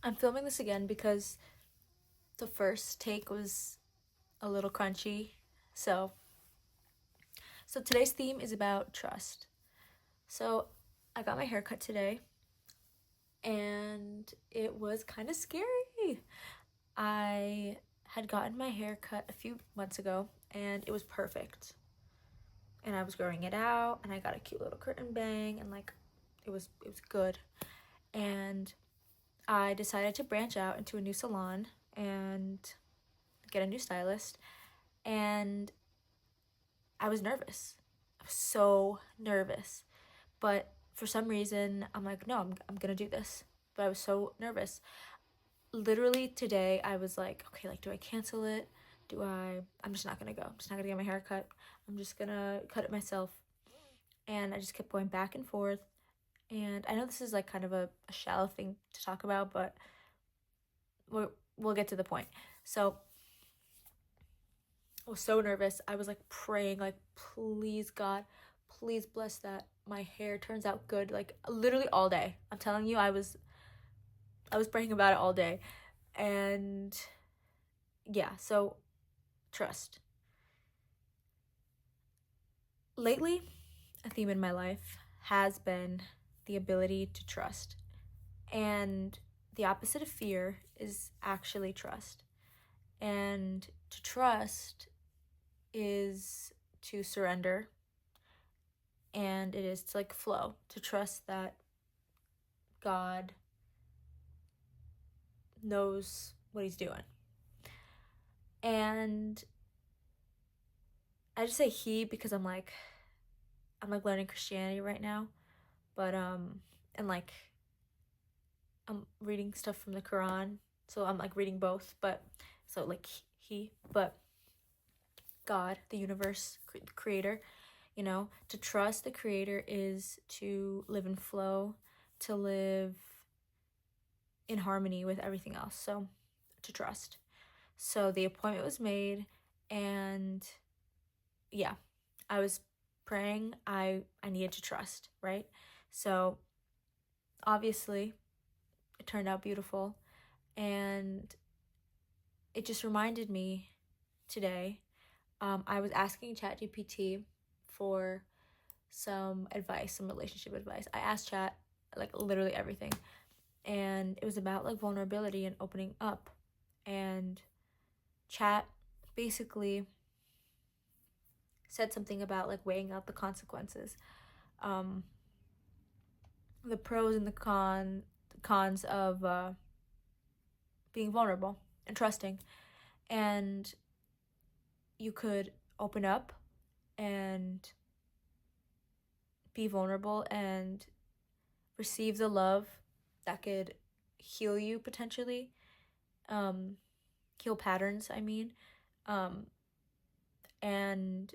I'm filming this again because the first take was a little crunchy. So, so today's theme is about trust. So, I got my hair cut today and it was kind of scary. I had gotten my hair cut a few months ago and it was perfect. And I was growing it out and I got a cute little curtain bang and like it was good. And I decided to branch out into a new salon and get a new stylist, and I was nervous. I was so nervous. But for some reason, I'm like, no, I'm gonna do this. But I was so nervous. Literally today, I was like, okay, like, do I cancel it? I'm just not gonna go. I'm just not gonna get my hair cut. I'm just gonna cut it myself. And I just kept going back and forth. And I know this is like kind of a shallow thing to talk about, but we'll get to the point. So I was so nervous. I was like praying, like, please, God, please bless that my hair turns out good. Like literally all day. I'm telling you, I was praying about it all day. And yeah, so trust. Lately, a theme in my life has been the ability to trust. And the opposite of fear is actually trust. And to trust is to surrender, and it is to like flow, to trust that God knows what he's doing. And I just say he because I'm like learning Christianity right now, but and like I'm reading stuff from the Quran, so I'm like reading both, but so like he, but God, the universe, creator, to trust the creator is to live in flow, to live in harmony with everything else. So to trust. So the appointment was made, and yeah, I was praying. I needed to trust, right? So obviously it turned out beautiful, and it just reminded me today. I was asking ChatGPT for some advice, some relationship advice. I asked Chat like literally everything, and it was about like vulnerability and opening up. And Chat basically said something about like weighing out the consequences, um, the pros and the cons of being vulnerable and trusting. And you could open up and be vulnerable and receive the love that could heal you potentially, um, heal patterns, I mean, um, and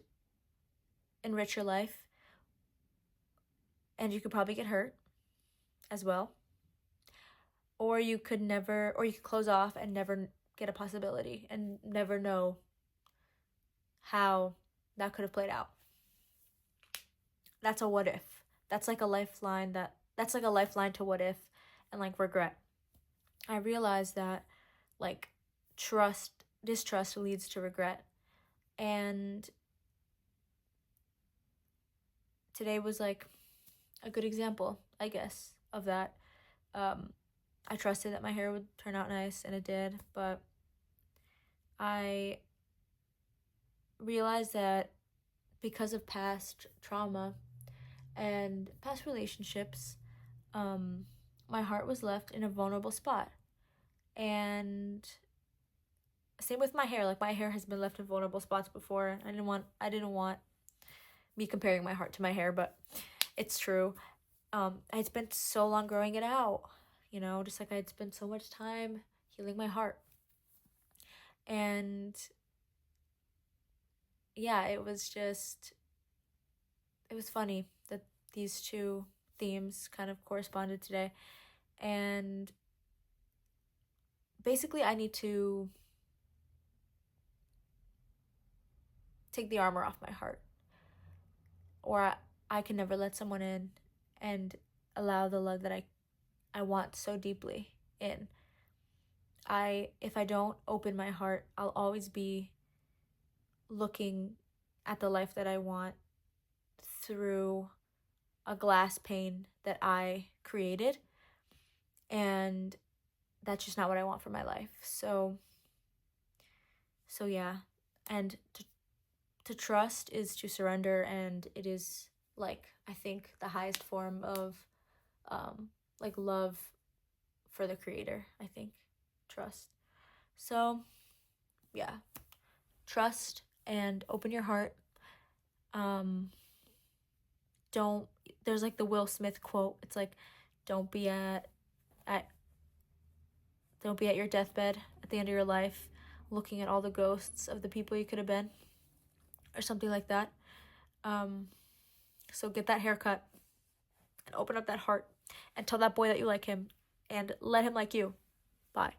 enrich your life. And you could probably get hurt as well. Or you could close off and never get a possibility and never know how that could have played out. That's a what if. That's like a lifeline to what if and like regret. I realized that like distrust leads to regret. And today was like a good example, I guess, of that. I trusted that my hair would turn out nice, and it did, but I realized that because of past trauma and past relationships, my heart was left in a vulnerable spot. And same with my hair. Like my hair has been left in vulnerable spots before. I didn't want me comparing my heart to my hair, but it's true. I spent so long growing it out, just like I had spent so much time healing my heart. And yeah, it was funny that these two themes kind of corresponded today. And basically, I need to take the armor off my heart, or I can never let someone in and allow the love that I want so deeply in. if I don't open my heart, I'll always be looking at the life that I want through a glass pane that I created, and that's just not what I want for my life. So yeah, and to trust is to surrender, and it is, like, I think the highest form of like love for the creator, I think. Trust. So yeah, trust and open your heart. um don't, there's like the Will Smith quote. It's like, don't be at don't be at your deathbed at the end of your life looking at all the ghosts of the people you could have been, or something like that. um so get that haircut and open up that heart and tell that boy that you like him and let him like you. Bye.